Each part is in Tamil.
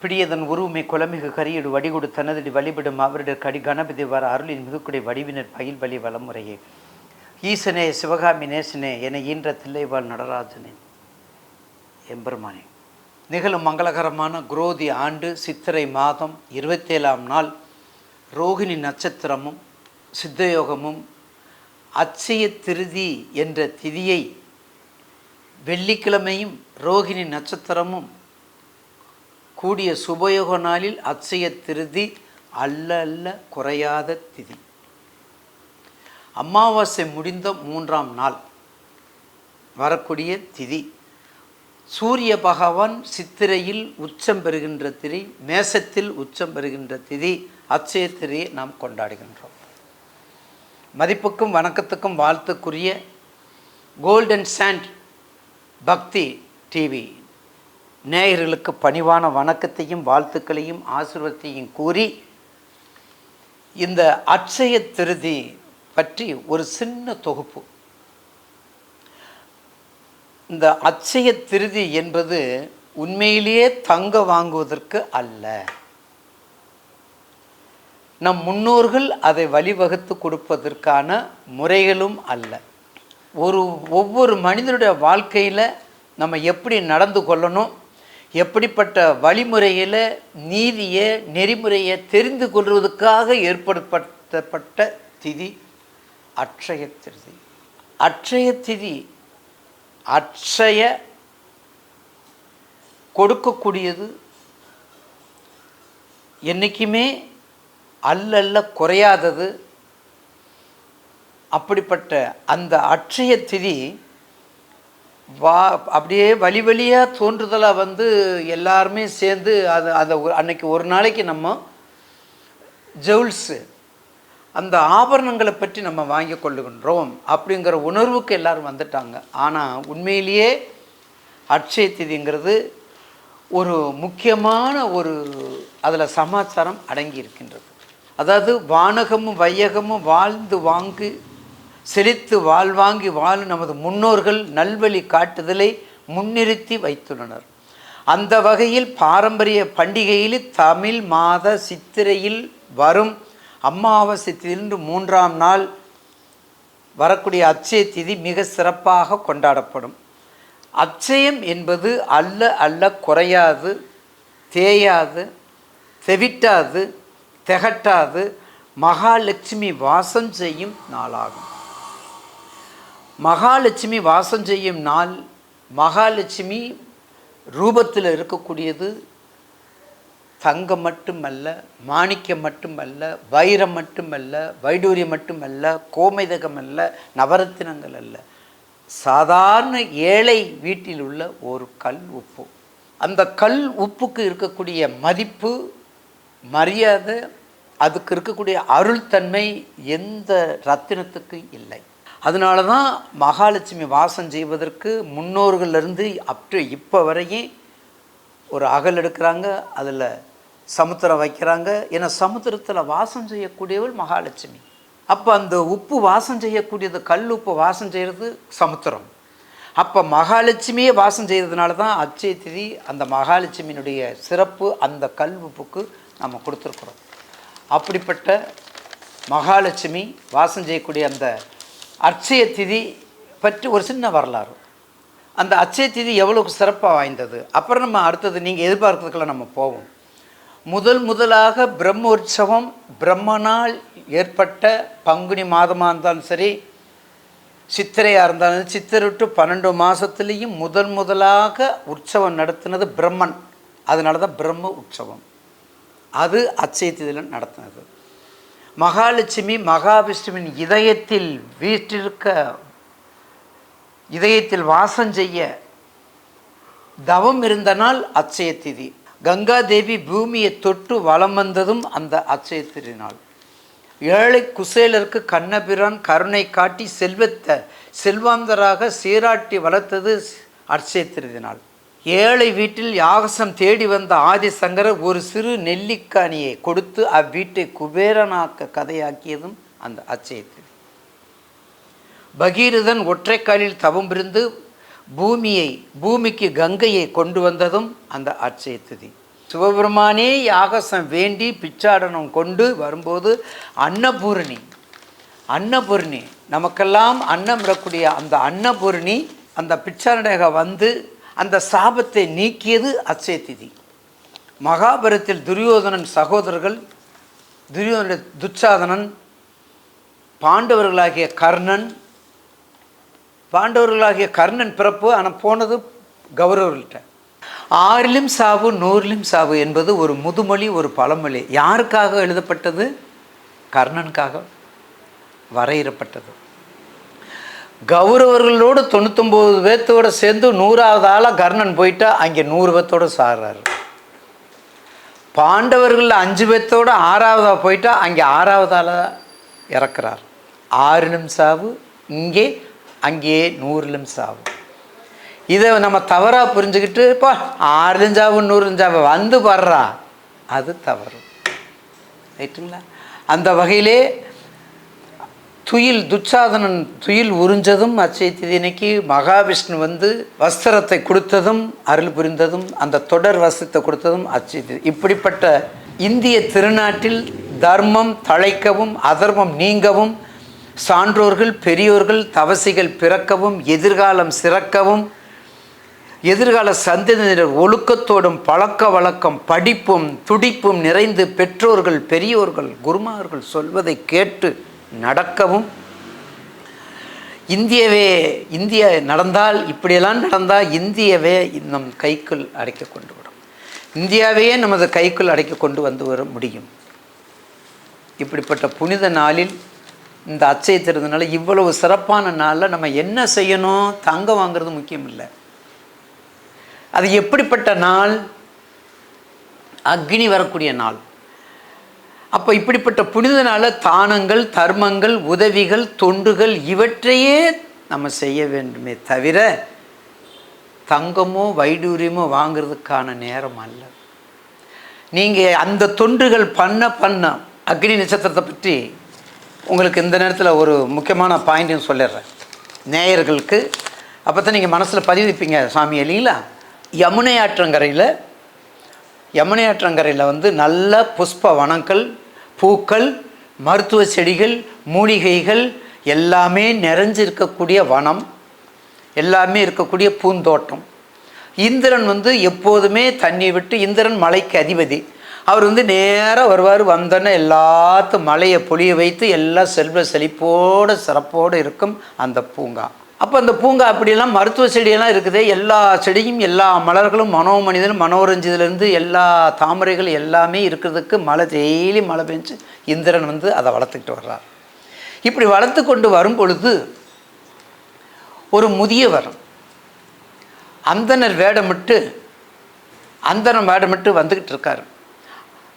பிடியதன் உருவுமை குலமிகு கரியடு வடிகொடு தனதடி வழிபடும் அவருடைய கடி கணபதி வர அருளின் மிகுக்குடை வடிவினர் பயில் வழி வளமுறையே ஈசனே சிவகாமி நேசனே என ஈன்ற தில்லைவாழ் நடராஜனே எம்பெருமானே. நிகழும் மங்களகரமான குரோதி ஆண்டு சித்திரை மாதம் 27ஆம் நாள் ரோகிணி நட்சத்திரமும் சித்தயோகமும் அட்சய திருதி என்ற திதியை வெள்ளிக்கிழமையும் ரோகிணி நட்சத்திரமும் கூடிய சுபயோக நாளில் அட்சய திருதி அல்ல அல்ல குறையாத திதி. அமாவாசை முடிந்த 3ஆம் நாள் வரக்கூடிய திதி. சூரிய பகவான் சித்திரையில் உச்சம் பெறுகின்ற திதி, மேசத்தில் உச்சம் பெறுகின்ற திதி அட்சய திதியை நாம் கொண்டாடுகின்றோம். மதிப்புக்கும் வணக்கத்துக்கும் வாழ்த்துக்குரிய கோல்டன் சாண்ட் பக்தி டிவி நேயர்களுக்கு பணிவான வணக்கத்தையும் வாழ்த்துக்களையும் ஆசீர்வாதத்தையும் கூறி, இந்த அட்சய திருதி பற்றி ஒரு சின்ன தொகுப்பு. இந்த அட்சய திருதி என்பது உண்மையிலேயே தங்க வாங்குவதற்கு அல்ல. நம் முன்னோர்கள் அதை வழிவகுத்து கொடுப்பதற்கான முறைகளும் அல்ல. ஒவ்வொரு மனிதனுடைய வாழ்க்கையில் நம்ம எப்படி நடந்து கொள்ளணும், எப்படிப்பட்ட வழிமுறையில் நீதியை நெறிமுறையை தெரிந்து கொள்வதற்காக ஏற்படுத்தப்பட்ட திதி அட்சய திதி. அட்சய திதி அட்சய கொடுக்கக்கூடியது, என்றைக்குமே அல்லல்ல குறையாதது. அப்படிப்பட்ட அந்த அட்சய திதி அப்படியே வழி வழியாக தோன்றுதலாக எல்லாருமே சேர்ந்து அதை அன்னைக்கு ஒரு நாளைக்கு நம்ம ஜவுல்ஸு அந்த ஆபரணங்களை பற்றி நம்ம வாங்கி கொள்ளுகின்றோம் அப்படிங்கிற உணர்வுக்கு எல்லோரும் வந்துட்டாங்க. ஆனால் உண்மையிலேயே அட்சய திதிங்கிறது ஒரு முக்கியமான அதில் சமாச்சாரம் அடங்கி இருக்கின்றது. அதாவது வானகமும் வையகமும் வாழ்ந்து வாங்கி செழித்து வாழ்வாங்கி வாழும் நமது முன்னோர்கள் நல்வழி காட்டுதலை முன்னிறுத்தி வைத்துள்ளனர். அந்த வகையில் பாரம்பரிய பண்டிகையில் தமிழ் மாத சித்திரையில் வரும் அமாவாசை திதியிலிருந்து 3ஆம் நாள் வரக்கூடிய அட்சய திதி மிக சிறப்பாக கொண்டாடப்படும். அட்சயம் என்பது அல்ல அல்ல குறையாது, தேயாது, தெவிட்டாது, திகட்டாது மகாலட்சுமி வாசம் செய்யும் நாளாகும். மகாலட்சுமி வாசம் செய்யும் நாள். மகாலட்சுமி ரூபத்தில் இருக்கக்கூடியது தங்கம் மட்டுமல்ல, மாணிக்கம் மட்டுமல்ல, வைரம் மட்டுமல்ல, வைடூரியம் மட்டுமல்ல, கோமைதகம் அல்ல, நவரத்தினங்கள் அல்ல, சாதாரண ஏழை வீட்டில் உள்ள ஒரு கல் உப்பு. அந்த கல் உப்புக்கு இருக்கக்கூடிய மதிப்பு, மரியாதை, அதுக்கு இருக்கக்கூடிய அருள் தன்மை எந்த ரத்தினத்துக்கு இல்லை. அதனால தான் மகாலட்சுமி வாசம் செய்வதற்கு முன்னோர்கள்லேருந்து இப்போ வரையும் ஒரு அகல் எடுக்கிறாங்க, அதில் சமுத்திரம் வைக்கிறாங்க. ஏன்னா சமுத்திரத்தில் வாசம் செய்யக்கூடியவள் மகாலட்சுமி. அப்போ அந்த உப்பு வாசம் செய்யக்கூடியது, கல் உப்பு வாசம் செய்கிறது சமுத்திரம். அப்போ மகாலட்சுமியே வாசம் செய்கிறதுனால தான் அட்சய திதி அந்த மகாலட்சுமியினுடைய சிறப்பு அந்த கல் உப்புக்கு நம்ம கொடுத்துருக்குறோம். அப்படிப்பட்ட மகாலட்சுமி வாசம் செய்யக்கூடிய அந்த அட்சய திதி பற்றி ஒரு சின்ன வரலாறு. அந்த அட்சய திதி எவ்வளோக்கு சிறப்பாக வாய்ந்தது. அப்புறம் நம்ம அடுத்தது நீங்கள் எதிர்பார்க்கறதுக்கெல்லாம் நம்ம போவோம். முதலாக பிரம்ம உற்சவம் பிரம்மனால் ஏற்பட்ட பங்குனி மாதமாக இருந்தாலும் சரி, சித்திரையாக இருந்தாலும் சித்திரை விட்டு 12 மாதத்துலேயும் முதலாக உற்சவம் நடத்தினது பிரம்மன். அதனால தான் பிரம்ம உற்சவம். அது அட்சய திதியில் நடத்தினது. மகாலட்சுமி மகாவிஷ்ணுவின் இதயத்தில் வாசம் செய்ய தவம் இருந்த நாள் அட்சய திதி. கங்காதேவி பூமியை தொட்டு வலம் வந்ததும் அந்த அட்சய திதி நாள். ஏழை குசேலருக்கு கண்ணபிரான் கருணை காட்டி செல்வாந்தராக சீராட்டி வளர்த்தது அட்சய திதி நாள். ஏழை வீட்டில் யாகசம் தேடி வந்த ஆதிசங்கரர் ஒரு சிறு நெல்லிக்காணியை கொடுத்து அவ்வீட்டை குபேரனாக்க கதையாக்கியதும் அந்த அட்சய திதி. பகீரதன் ஒற்றைக்காலில் தவம் இருந்து பூமிக்கு கங்கையை கொண்டு வந்ததும் அந்த அட்சய திதி. சிவபெருமானே யாகசம் வேண்டி பிச்சாடனம் கொண்டு வரும்போது அன்னபூரணி நமக்கெல்லாம் அன்னம் வரக்கூடிய அந்த அன்னபூரணி அந்த பிச்சாரணையாக வந்து அந்த சாபத்தை நீக்கியது அட்சய திதி. மகாபாரதத்தில் துரியோதனன் சகோதரர்கள் துச்சாதனன், பாண்டவர்களாகிய கர்ணன் பிறப்பு. ஆனால் போனது கௌரவர்கள்ட்ட. 6லும் சாவு 100லும் சாவு என்பது ஒரு முதுமொழி, ஒரு பழமொழி. யாருக்காக எழுதப்பட்டது? கர்ணனுக்காக வரையறுப்பட்டது. கௌரவர்களோடு 99 பேர்த்தோடு சேர்ந்து 100வது ஆளாக கர்ணன் போயிட்டா அங்கே 100 பேர்த்தோடு சாடுறாரு. பாண்டவர்களில் 5 பேர்த்தோடு 6வதாக போயிட்டா அங்கே 6வது ஆளாக இறக்குறார். 6லும் சாவு, அங்கே 100லும் சாவு. இதை நம்ம தவறாக புரிஞ்சுக்கிட்டு இப்போ 6லும் சாவு 100லும் சாவு வந்து படுறா, அது தவறு. ரைட்டுங்களா? அந்த வகையிலே துச்சாதனன் துயில் உறிஞ்சதும் அட்சய திதினைக்கு மகாவிஷ்ணு வந்து வஸ்திரத்தை கொடுத்ததும் அருள் புரிந்ததும் அந்த தொடர் வஸ்திரத்தை கொடுத்ததும் அட்சய திதி. இப்படிப்பட்ட இந்திய திருநாட்டில் தர்மம் தழைக்கவும் அதர்மம் நீங்கவும் சான்றோர்கள் பெரியோர்கள் தவசிகள் பிறக்கவும் எதிர்காலம் சிறக்கவும் எதிர்கால சந்ததியினர் ஒழுக்கத்தோடும் பழக்க வழக்கம் படிப்பும் துடிப்பும் நிறைந்து பெற்றோர்கள் பெரியோர்கள் குருமார்கள் சொல்வதை கேட்டு நடக்கவும் இந்தியா நடந்தால் இப்படியெல்லாம் நடந்தால் இந்தியாவே நம் கைக்குள் அடைக்க கொண்டு விடும். இந்தியாவையே நமது கைக்குள் அடைக்க கொண்டு வந்து வர முடியும். இப்படிப்பட்ட புனித நாளில் இந்த அட்சய திருநாள் இவ்வளவு சிறப்பான நாளில் நம்ம என்ன செய்யணும்? தங்கம் வாங்கிறது முக்கியம் இல்லை. அது எப்படிப்பட்ட நாள்? அக்னி வரக்கூடிய நாள். அப்போ இப்படிப்பட்ட புனித நாளில் தானங்கள் தர்மங்கள் உதவிகள் தொண்டுகள் இவற்றையே நம்ம செய்ய வேண்டுமே தவிர தங்கமோ வைடூரியமோ வாங்கிறதுக்கான நேரம் அல்ல. நீங்கள் அந்த தொண்டுகள் பண்ண அக்னி நட்சத்திரத்தை பற்றி உங்களுக்கு இந்த நேரத்தில் ஒரு முக்கியமான பாயிண்ட்டையும் சொல்லிடுறேன் நேயர்களுக்கு. அப்போ தான் நீங்கள் மனசில் பதிவிப்பீங்க சாமி இல்லைங்களா? யமுனை ஆற்றங்கரையில் வந்து நல்ல புஷ்ப வனங்கள் பூக்கள் மருத்துவ செடிகள் மூலிகைகள் எல்லாமே நிறைஞ்சிருக்கக்கூடிய வனம், எல்லாமே இருக்கக்கூடிய பூந்தோட்டம். இந்திரன் வந்து எப்போதுமே தண்ணி விட்டு, இந்திரன் மலைக்கு அதிபதி, அவர் வந்து நேராக வருவார். வந்தோன்னே எல்லாத்தும் மலையை பொழிய வைத்து எல்லாம் செல்வ செழிப்போடு சிறப்போடு இருக்கும் அந்த பூங்கா. அப்போ அந்த பூங்கா அப்படியெல்லாம் மருத்துவ செடியெல்லாம் இருக்குது. எல்லா செடியும் எல்லா மலர்களும் மனோமனிதனும் மனோரஞ்சிதிலேருந்து எல்லா தாமரைகள் எல்லாமே இருக்கிறதுக்கு டெய்லி மழை பெஞ்சு இந்திரன் வந்து அதை வளர்த்துக்கிட்டு வர்றார். இப்படி வளர்த்து கொண்டு வரும் பொழுது ஒரு முதியவர் அந்தனர் வேடமிட்டு வந்துக்கிட்டு இருக்கார்.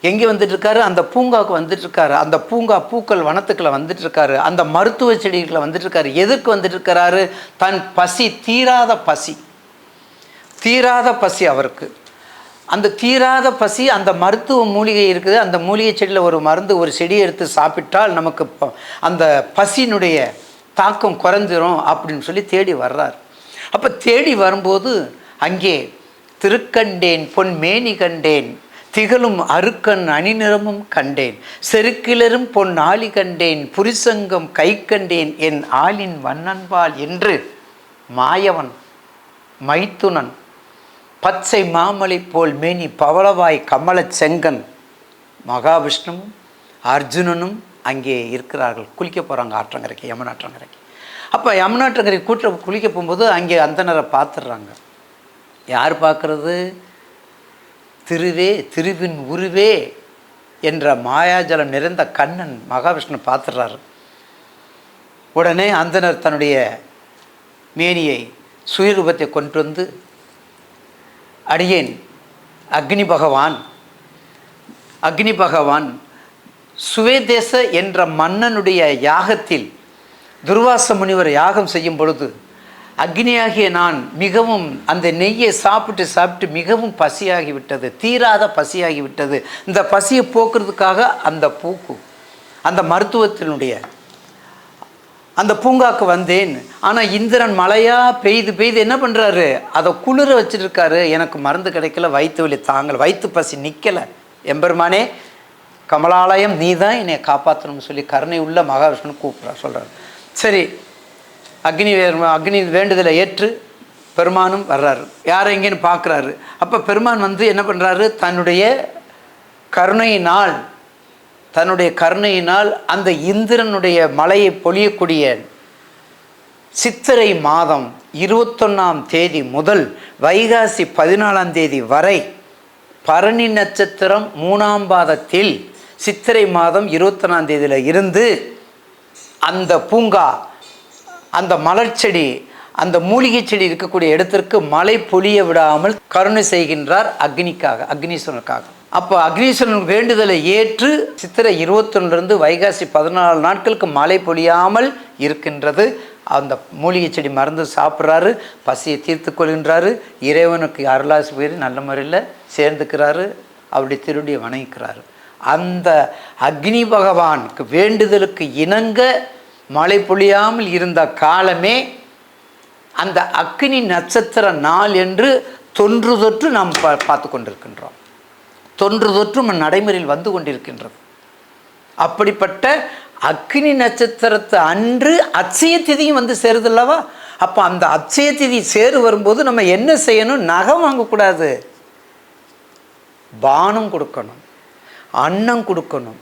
எங்கே வந்துட்டுருக்காரு? அந்த பூங்காவுக்கு வந்துட்டுருக்காரு. அந்த பூங்கா பூக்கள் வனத்துக்களை வந்துட்டுருக்காரு. அந்த மருத்துவ செடிகளை வந்துட்டுருக்காரு. எதுக்கு வந்துட்டுருக்கிறாரு? தன் பசி, தீராத பசி அவருக்கு. அந்த தீராத பசி, அந்த மருத்துவ மூலிகை இருக்குது, அந்த மூலிகை செடியில் ஒரு மருந்து ஒரு செடியை எடுத்து சாப்பிட்டால் நமக்கு அந்த பசியினுடைய தாக்கம் குறைஞ்சிரும் அப்படின்னு சொல்லி தேடி வர்றார். அப்போ தேடி வரும்போது அங்கே திருக்கண்டேன் பொன் மேனி கண்டேன் திகழும் அருக்கன் அணிநிறமும் கண்டேன் செருக்கிலரும் பொன் ஆளி கண்டேன் புரிசங்கம் கை கண்டேன் என் ஆளின் வண்ணன்பால் என்று மாயவன் மைத்துனன் பச்சை மாமலை போல் மேனி பவளவாய் கமல செங்கன் மகாவிஷ்ணுவும் அர்ஜுனனும் அங்கே இருக்கிறார்கள். குளிக்க போகிறாங்க ஆற்றங்கரைக்கு, யமுனை ஆற்றங்கரைக்கு. அப்போ யமுனை ஆற்றங்கரை குளிக்க போகும்போது அங்கே அந்தனரை பார்த்துடுறாங்க. யார் பார்க்குறது? திருவின் உருவே என்ற மாயாஜலம் நிறைந்த கண்ணன் மகாவிஷ்ணு பார்த்துடுறாரு. உடனே அந்தனர் தன்னுடைய மேனியை சுயரூபத்தை கொண்டு வந்து, அடியேன் அக்னி பகவான் சுவேதேச என்ற மன்னனுடைய யாகத்தில் துர்வாச முனிவர் யாகம் செய்யும் பொழுது அக்னியாகிய நான் மிகவும் அந்த நெய்யை சாப்பிட்டு மிகவும் பசியாகிவிட்டது, தீராத பசியாகிவிட்டது. இந்த பசியை போக்குறதுக்காக அந்த பூக்கு அந்த மருத்துவத்தினுடைய அந்த பூங்காக்கு வந்தேன். ஆனால் இந்திரன் மழையாக பெய்து என்ன பண்ணுறாரு, அதை குளிர வச்சுருக்காரு. எனக்கு மருந்து கிடைக்கல, வயிற்று வலி தாங்கலை, வயிற்று பசி நிற்கலை. எம்பெருமானே கமலாலயம் நீ தான் என்னை காப்பாற்றணும்னு சொல்லி கருணை உள்ள மகாவிஷ்ணு கூப்பிட்றார், சொல்கிறார். சரி, அக்னி வேண்டுதலை ஏற்று பெருமானும் வர்றாரு. யாரை எங்கேன்னு பார்க்குறாரு. அப்போ பெருமான் என்ன பண்ணுறாரு, தன்னுடைய கருணையினால் அந்த இந்திரனுடைய மலையை பொழியக்கூடிய சித்திரை மாதம் 21ஆம் தேதி முதல் வைகாசி 14ஆம் தேதி வரை பரணி நட்சத்திரம் 3ஆம் பாதத்தில் சித்திரை மாதம் 21ஆம் தேதியில் இருந்து அந்த பூங்கா, அந்த மலர்ச்செடி, அந்த மூலிகை செடி இருக்கக்கூடிய இடத்திற்கு மழை பொழிய விடாமல் கருணை செய்கின்றார் அக்னீஸ்வரனுக்காக. அப்போ அக்னீஸ்வரன் வேண்டுதலை ஏற்று சித்திரை 21லிருந்து வைகாசி 14 நாட்களுக்கு மழை பொழியாமல் இருக்கின்றது. அந்த மூலிகை செடி மருந்து சாப்பிட்றாரு, பசியை தீர்த்து கொள்கின்றாரு, இறைவனுக்கு அருளாசி போய் நல்ல முறையில் சேர்ந்துக்கிறாரு, அவருடைய திருடியை வணங்கிக்கிறாரு. அந்த அக்னி பகவானுக்கு வேண்டுதலுக்கு இணங்க மழை பொழியாமல் இருந்த காலமே அந்த அக்னி நட்சத்திர நாள் என்று தொன்று தொற்று நாம் பார்த்து கொண்டிருக்கின்றோம். தொன்று தொற்று நடைமுறையில் வந்து கொண்டிருக்கின்றது. அப்படிப்பட்ட அக்னி நட்சத்திரத்தை அன்று அட்சய திதியும் சேருதில்லவா? அப்போ அந்த அட்சய திதி சேரு வரும்போது நம்ம என்ன செய்யணும்? நகம் வாங்கக்கூடாது, பானம் கொடுக்கணும், அன்னம் கொடுக்கணும்,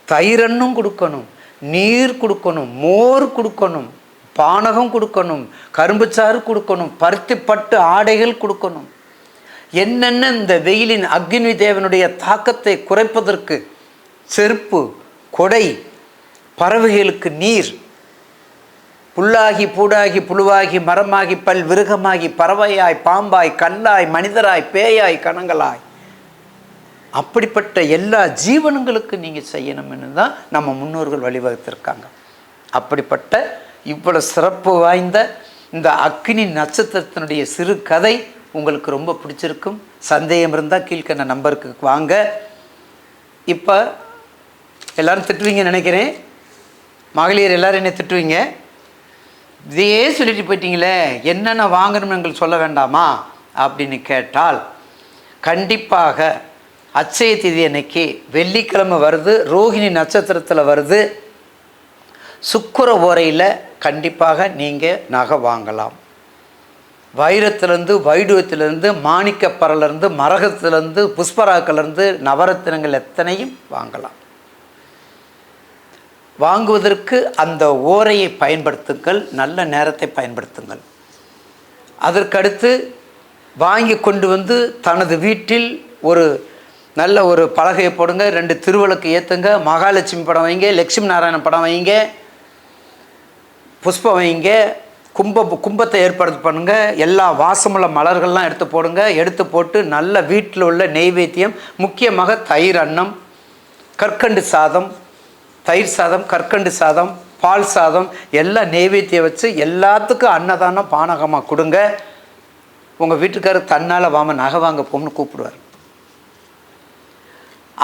தயிரன்னம் கொடுக்கணும், நீர் கொடுக்கணும், மோர் கொடுக்கணும், பானகம் கொடுக்கணும், கரும்புச்சாறு கொடுக்கணும், பருத்திப்பட்டு ஆடைகள் கொடுக்கணும். என்னென்ன இந்த வெயிலின் அக்னி தேவனுடைய தாக்கத்தை குறைப்பதற்கு செருப்பு, கொடை, பறவைகளுக்கு நீர், புல்லாகி பூடாகி புழுவாகி மரமாகி பல் விருகமாகி பறவையாய் பாம்பாய் கல்லாய் மனிதராய் பேயாய் கணங்களாய் அப்படிப்பட்ட எல்லா ஜீவனங்களுக்கு நீங்கள் செய்யணும்னு தான் நம்ம முன்னோர்கள் வழிவகுத்திருக்காங்க. அப்படிப்பட்ட இவ்வளவு சிறப்பு வாய்ந்த இந்த அக்னி நட்சத்திரத்தினுடைய சிறு கதை உங்களுக்கு ரொம்ப பிடிச்சிருக்கும். சந்தேகம் இருந்தால் கீழ்கண்ட நம்பருக்கு வாங்க. இப்போ எல்லோரும் திட்டுவீங்க நினைக்கிறேன், மகளிர் எல்லோரும் என்ன திட்டுவீங்க, இதையே சொல்லிட்டு போயிட்டீங்களே, என்னென்ன வாங்கணும்னு எங்களுக்கு சொல்ல வேண்டாமா அப்படின்னு கேட்டால், கண்டிப்பாக அட்சய திதி அன்னைக்கு வெள்ளிக்கிழமை வருது, ரோகிணி நட்சத்திரத்தில் வருது, சுக்கிர ஓரையில் கண்டிப்பாக நீங்கள் நகை வாங்கலாம். வைரத்திலேருந்து, வைடூரியத்திலேருந்து, மாணிக்கப்பரலேருந்து, மரகத்திலேருந்து, புஷ்பராக்கிலேருந்து, நவரத்தினங்கள் எத்தனையும் வாங்கலாம். வாங்குவதற்கு அந்த ஓரையை பயன்படுத்துங்கள், நல்ல நேரத்தை பயன்படுத்துங்கள். அதற்கடுத்து வாங்கி கொண்டு தனது வீட்டில் நல்ல ஒரு பலகையை போடுங்க, 2 திருவிளக்கு ஏற்றுங்க, மகாலட்சுமி படம் வைங்க, லட்சுமி நாராயணன் படம் வைங்க, புஷ்பம் வைங்க, கும்பத்தை ஏற்பாடு பண்ணுங்க, எல்லா வாசமுள்ள மலர்கள்லாம் எடுத்து போடுங்க. எடுத்து போட்டு நல்ல வீட்டில் உள்ள நெய்வேத்தியம், முக்கியமாக தயிர் அன்னம், கற்கண்டு சாதம், தயிர் சாதம், கற்கண்டு சாதம், பால் சாதம் எல்லாம் நெய்வேத்தியம் வச்சு எல்லாத்துக்கும் அன்னதானம் பானகமாக கொடுங்க. உங்கள் வீட்டுக்காரர் தன்னால் வாம நகை வாங்க போம்னு கூப்பிடுவார்.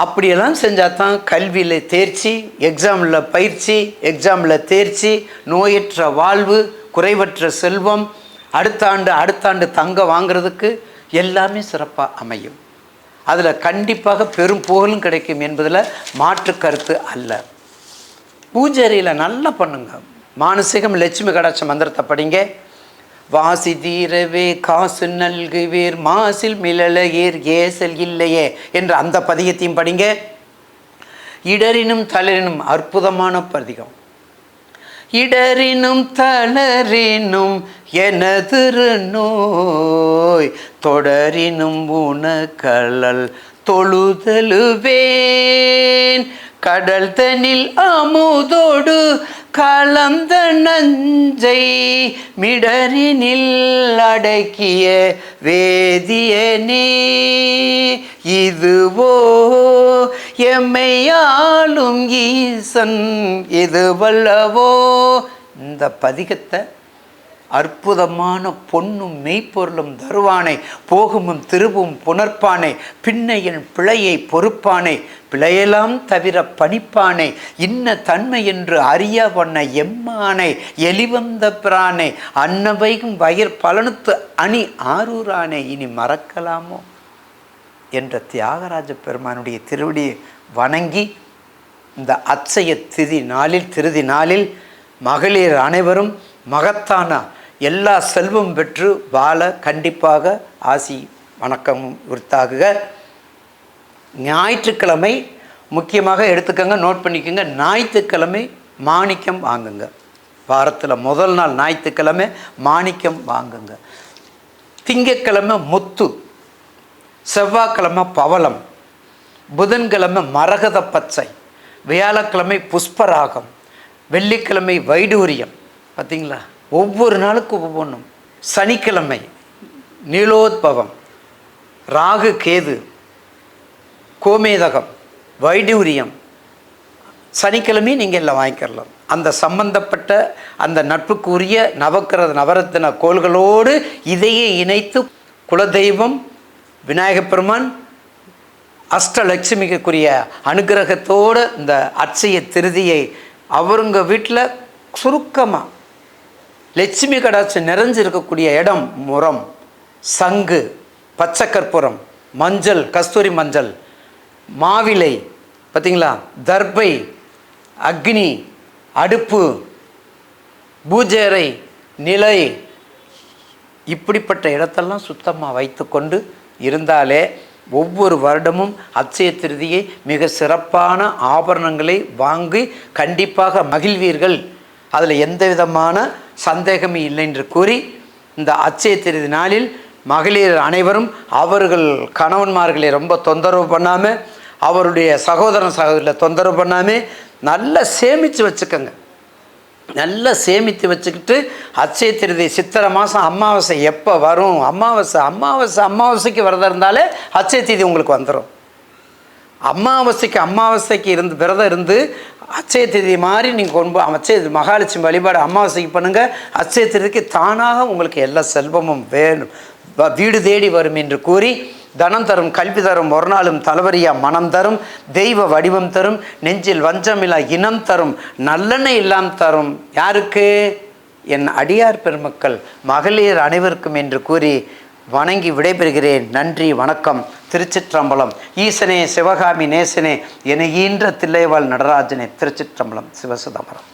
அப்படியெல்லாம் செஞ்சால் தான் கல்வியில் தேர்ச்சி, எக்ஸாமில் பயிற்சி, எக்ஸாமில் தேர்ச்சி, நோயற்ற வாழ்வு, குறைவற்ற செல்வம், அடுத்த ஆண்டு தங்க வாங்கிறதுக்கு எல்லாமே சிறப்பாக அமையும். அதில் கண்டிப்பாக பெரும் புகழும் கிடைக்கும் என்பதில் மாற்று கருத்து அல்ல. பூஜையில் நல்லா பண்ணுங்க. மானசீகம் லட்சுமி கடாட்ச மந்திரத்தை படிங்க. வாசி தீரவே காசு நல்குவீர் மாசில் மிளலையீர் ஏசல் இல்லையே என்ற அந்த பதிகத்தையும் படிங்க. இடரினும் தளரினும் அற்புதமான பதிகம். இடரினும் தளரினும் எனது நோய் தொடரினும் உனக்கழல் தொழுதலுவேன் கடல் தனில் அமுதோடு கலந்த நஞ்சை மிடரினில் அடக்கிய வேதியனே இதுவோ எம்மையாளும் ஈசன் இது வல்லவோ. இந்த பதிகத்தை அற்புதமான பொன்னும் மெய்ப்பொருளும் தருவானே, போகுமும் திருவும் புணர்ப்பானே, பின்னையின் பிழையை பொறுப்பானே, பிழையெல்லாம் தவிர பணிப்பானே, இன்ன தன்மை என்று அறிய வண்ண எம்மானே, எலிவந்த பிரானே, அன்னவைகும் வயிற் பலனுத்து அணி ஆரூரானே, இனி மறக்கலாமோ என்ற தியாகராஜ பெருமானுடைய திருவடியை வணங்கி இந்த அட்சய திருதி நாளில் மகளிர் அனைவரும் மகத்தான எல்லா செல்வம் பெற்று வாழ கண்டிப்பாக ஆசி வணக்கமும் உரித்தாகுக. ஞாயிற்றுக்கிழமை முக்கியமாக எடுத்துக்கங்க, நோட் பண்ணிக்கோங்க. ஞாயிற்றுக்கிழமை மாணிக்கம் வாங்குங்க. வாரத்தில் முதல் நாள் ஞாயிற்றுக்கிழமை மாணிக்கம் வாங்குங்க. திங்கக்கிழமை முத்து, செவ்வாய்க்கிழமை பவளம், புதன்கிழமை மரகத பச்சை, வியாழக்கிழமை புஷ்பராகம், வெள்ளிக்கிழமை வைடூரியம். பார்த்தீங்களா, ஒவ்வொரு நாளுக்கும் ஒவ்வொன்றும். சனிக்கிழமை நீலோத்பவம், ராகு கேது, கோமேதகம், வைடூரியம். சனிக்கிழமையும் நீங்கள் எல்லாம் வாங்கிக்கலாம். அந்த சம்பந்தப்பட்ட அந்த நட்புக்குரிய நவரத்தின கோள்களோடு இதையே இணைத்து குலதெய்வம் விநாயகப் பெருமான் அஷ்டலட்சுமிக்குரிய அனுகிரகத்தோடு இந்த அட்சய திருதியை அவருங்க வீட்டில் சுருக்கமாக லட்சுமி கடாட்சி நிறைஞ்சிருக்கக்கூடிய இடம் முறம், சங்கு, பச்சை கற்பூரம், மஞ்சள், கஸ்தூரி மஞ்சள், மாவிலை, பார்த்திங்களா, தர்பை, அக்னி, அடுப்பு, பூஜை, நிலை, இப்படிப்பட்ட இடத்தெல்லாம் சுத்தமாக வைத்து கொண்டு இருந்தாலே ஒவ்வொரு வருடமும் அட்சய திருதியை மிக சிறப்பான ஆபரணங்களை வாங்கி கண்டிப்பாக மகிழ்வீர்கள். அதில் எந்த விதமான சந்தேகமே இல்லை என்று கூறி, இந்த அட்சய திருதி நாளில் மகளிர் அனைவரும் அவர்கள் கணவன்மார்களை ரொம்ப தொந்தரவு பண்ணாமல், அவருடைய சகோதரர்களை தொந்தரவு பண்ணாமல் நல்லா சேமித்து வச்சுக்கோங்க. நல்லா சேமித்து வச்சுக்கிட்டு அட்சய திருதி சித்திரை மாதம் அமாவாசை எப்போ வரும், அமாவாசைக்கு விரதம் இருந்தாலே அட்சய திருதி உங்களுக்கு வந்துடும். அமாவாசைக்கு இருந்து விரதம் இருந்து அட்சய திருதி மாதிரி நீங்கள் அட்சய மகாலட்சுமி வழிபாடு அமாவாசைக்கு பண்ணுங்கள். அட்சய திருதிக்கு தானாக உங்களுக்கு எல்லா செல்வமும் வேணும், வீடு தேடி வரும் என்று கூறி, தனம் தரும், கல்வி தரும், ஒரு நாளும் தலைவரியா மனம் தரும், தெய்வ வடிவம் தரும், நெஞ்சில் வஞ்சமில்லா இனம் தரும், நல்லெண்ணெய் எல்லாம் தரும். யாருக்கு? என் அடியார் பெருமக்கள் மகளிர் அனைவருக்கும் என்று கூறி வணங்கி விடைபெறுகிறேன். நன்றி, வணக்கம். திருச்சிற்றம்பலம். ஈசனே சிவகாமி நேசனே என ஈன்ற தில்லைவாழ் நடராஜனே. திருச்சிற்றம்பலம். சிவசிதம்பரம்.